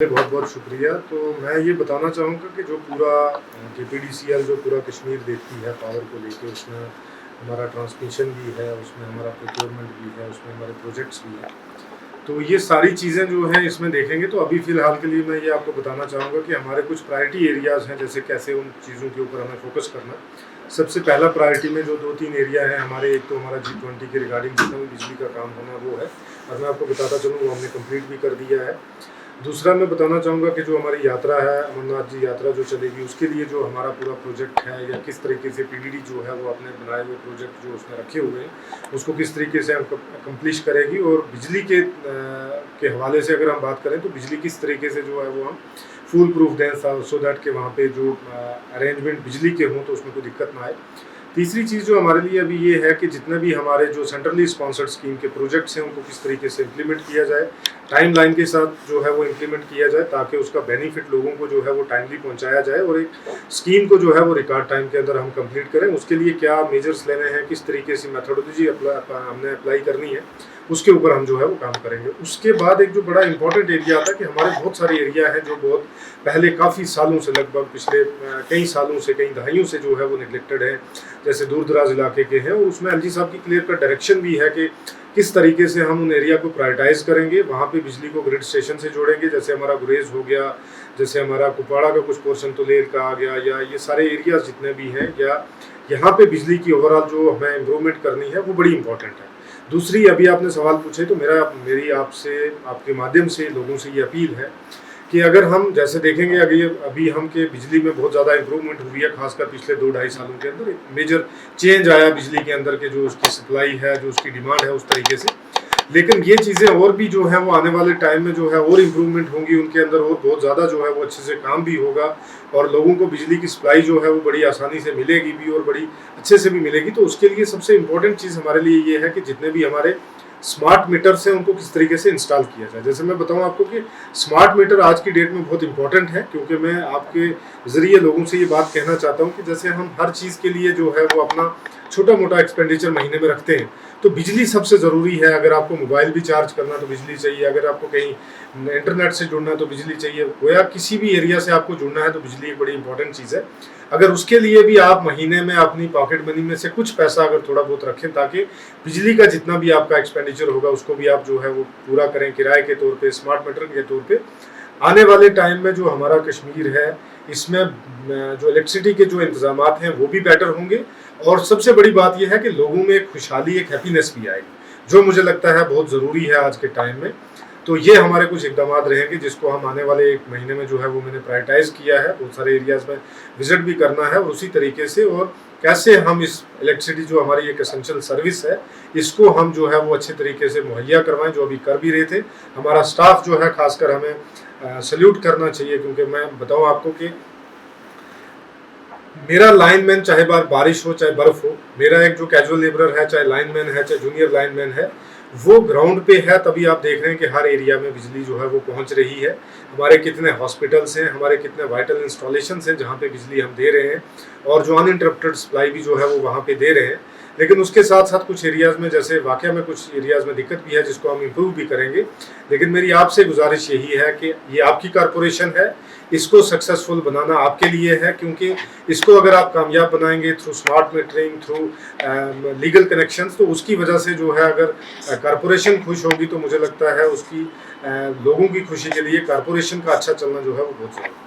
बहुत बहुत शुक्रिया। तो मैं ये बताना चाहूँगा कि जो पूरा केपीडीसीएल जो पूरा कश्मीर देखती है पावर को लेके, उसमें हमारा ट्रांसमिशन भी है, उसमें हमारा प्रोक्योरमेंट भी है, उसमें हमारे प्रोजेक्ट्स भी हैं। तो ये सारी चीज़ें जो हैं इसमें देखेंगे तो अभी फ़िलहाल के लिए मैं ये आपको बताना चाहूँगा कि हमारे कुछ प्रायोरिटी एरियाज़ हैं, जैसे कैसे उन चीज़ों के ऊपर हमें फ़ोकस करना है। सबसे पहला प्रायोरिटी में जो 2-3 एरिया हैं हमारे, एक तो हमारा G20 के रिगार्डिंग जितना भी बिजली का काम होना वो है, और मैं आपको बताता चलूँ वो हमने कंप्लीट भी कर दिया है। दूसरा मैं बताना चाहूँगा कि जो हमारी यात्रा है, अमरनाथ जी यात्रा जो चलेगी, उसके लिए जो हमारा पूरा प्रोजेक्ट है या किस तरीके से पीडीडी जो है वो अपने बनाए हुए प्रोजेक्ट जो उसमें रखे हुए हैं, उसको किस तरीके से हम अकम्प्लिश करेगी। और बिजली के हवाले से अगर हम बात करें तो बिजली किस तरीके से जो है वो हम फुल प्रूफ दें, सो दैट कि वहाँ पे जो अरेंजमेंट बिजली के हों तो उसमें कोई दिक्कत ना आए। तीसरी चीज़ जो हमारे लिए अभी ये है कि जितने भी हमारे जो सेंट्रली स्पॉन्सर्ड स्कीम के प्रोजेक्ट्स हैं उनको किस तरीके से इम्प्लीमेंट किया जाए, टाइम लाइन के साथ जो है वो इम्प्लीमेंट किया जाए, ताकि उसका बेनिफिट लोगों को जो है वो टाइमली पहुंचाया जाए और एक स्कीम को जो है वो रिकॉर्ड टाइम के अंदर हम कंप्लीट करें। उसके लिए क्या मेजर्स लेने हैं, किस तरीके से मेथोडोलॉजी हमने अप्लाई करनी है, उसके ऊपर हम जो है वो काम करेंगे। उसके बाद एक जो बड़ा इंपॉर्टेंट एरिया आता है कि हमारे बहुत सारे एरिया हैं जो बहुत पहले काफ़ी सालों से, लगभग पिछले कई सालों से, कई दहाइयों से जो है वो निगलेक्टेड है, जैसे दूर दराज इलाके के हैं। और उसमें एलजी साहब की क्लियर कट डायरेक्शन भी है कि किस तरीके से हम उन एरिया को प्रायोरिटाइज करेंगे, वहाँ पे बिजली को ग्रिड स्टेशन से जोड़ेंगे, जैसे हमारा गुरेज हो गया, जैसे हमारा कुपवाड़ा का कुछ पोर्शन तुलेर का आ गया, या ये सारे एरियाज जितने भी हैं, या यहाँ पे बिजली की ओवरऑल जो हमें इम्प्रूवमेंट करनी है वो बड़ी इंपॉर्टेंट है। दूसरी, अभी आपने सवाल पूछे तो मेरी आपसे, आपके माध्यम से लोगों से ये अपील है कि अगर हम जैसे देखेंगे अभी हम के बिजली में बहुत ज़्यादा इम्प्रूवमेंट हुई है, खासकर पिछले 2-2.5 सालों के अंदर एक मेजर चेंज आया बिजली के अंदर के, जो उसकी सप्लाई है, जो उसकी डिमांड है उस तरीके से। लेकिन ये चीज़ें और भी जो है वो आने वाले टाइम में जो है और इम्प्रूवमेंट होंगी उनके अंदर, और बहुत ज़्यादा जो है वो अच्छे से काम भी होगा, और लोगों को बिजली की सप्लाई जो है वो बड़ी आसानी से मिलेगी भी और बड़ी अच्छे से भी मिलेगी। तो उसके लिए सबसे इम्पोर्टेंट चीज़ हमारे लिए ये है कि जितने भी हमारे स्मार्ट मीटर्स हैं उनको किस तरीके से इंस्टॉल किया जाए। जैसे मैं बताऊं आपको कि स्मार्ट मीटर आज की डेट में बहुत इंपॉर्टेंट है, क्योंकि मैं आपके ज़रिए लोगों से ये बात कहना चाहता हूं कि जैसे हम हर चीज़ के लिए जो है वो अपना छोटा मोटा एक्सपेंडिचर महीने में रखते हैं, तो बिजली सबसे ज़रूरी है। अगर आपको मोबाइल भी चार्ज करना तो बिजली चाहिए, अगर आपको कहीं इंटरनेट से जुड़ना है तो बिजली चाहिए, गोया किसी भी एरिया से आपको जुड़ना है तो बिजली एक बड़ी इंपॉर्टेंट चीज़ है। अगर उसके लिए भी आप महीने में अपनी पॉकेट मनी में से कुछ पैसा अगर थोड़ा बहुत रखें, ताकि बिजली का जितना भी आपका एक्सपेंडिचर होगा उसको भी आप जो है वो पूरा करें किराए के तौर पे, स्मार्ट मीटर के तौर पे, आने वाले टाइम में जो हमारा कश्मीर है इसमें जो इलेक्ट्रिसिटी के जो इंतजामात हैं वो भी बेटर होंगे। और सबसे बड़ी बात यह है कि लोगों में एक खुशहाली, एक हैप्पीनेस भी आएगी, जो मुझे लगता है बहुत ज़रूरी है आज के टाइम में। तो ये हमारे कुछ इकदाम रहेंगे जिसको हम आने वाले 1 महीने में जो है वो मैंने प्रायोरिटाइज़ किया है, बहुत सारे एरियाज़ में विजिट भी करना है, और उसी तरीके से और कैसे हम इस इलेक्ट्रिसिटी जो हमारी एक एसेंशियल सर्विस है इसको हम जो है वो अच्छे तरीके से मुहैया करवाएं, जो अभी कर भी रहे थे। हमारा स्टाफ जो है खासकर हमें सल्यूट करना चाहिए, क्योंकि मैं बताऊं आपको कि मेरा लाइनमैन, चाहे बारिश हो चाहे बर्फ हो, मेरा एक जो कैजुअल लेबरर है, चाहे लाइनमैन है चाहे जूनियर लाइनमैन है, वो ग्राउंड पे है, तभी आप देख रहे हैं कि हर एरिया में बिजली जो है वो पहुंच रही है। हमारे कितने हॉस्पिटल्स हैं, हमारे कितने वाइटल इंस्टॉलेशंस हैं जहाँ पे बिजली हम दे रहे हैं, और जो अनइंटरप्टेड सप्लाई भी जो है वो वहाँ पे दे रहे हैं। लेकिन उसके साथ साथ कुछ एरियाज़ में, जैसे वाकई में कुछ एरियाज़ में दिक्कत भी है जिसको हम इम्प्रूव भी करेंगे। लेकिन मेरी आपसे गुजारिश यही है कि ये आपकी कारपोरेशन है, इसको सक्सेसफुल बनाना आपके लिए है, क्योंकि इसको अगर आप कामयाब बनाएंगे through smart metering, through legal connections, तो उसकी वजह से जो है अगर कारपोरेशन खुश होगी तो मुझे लगता है उसकी लोगों की खुशी के लिए कारपोरेशन का अच्छा चलना जो है वो बहुत ज़रूरी है।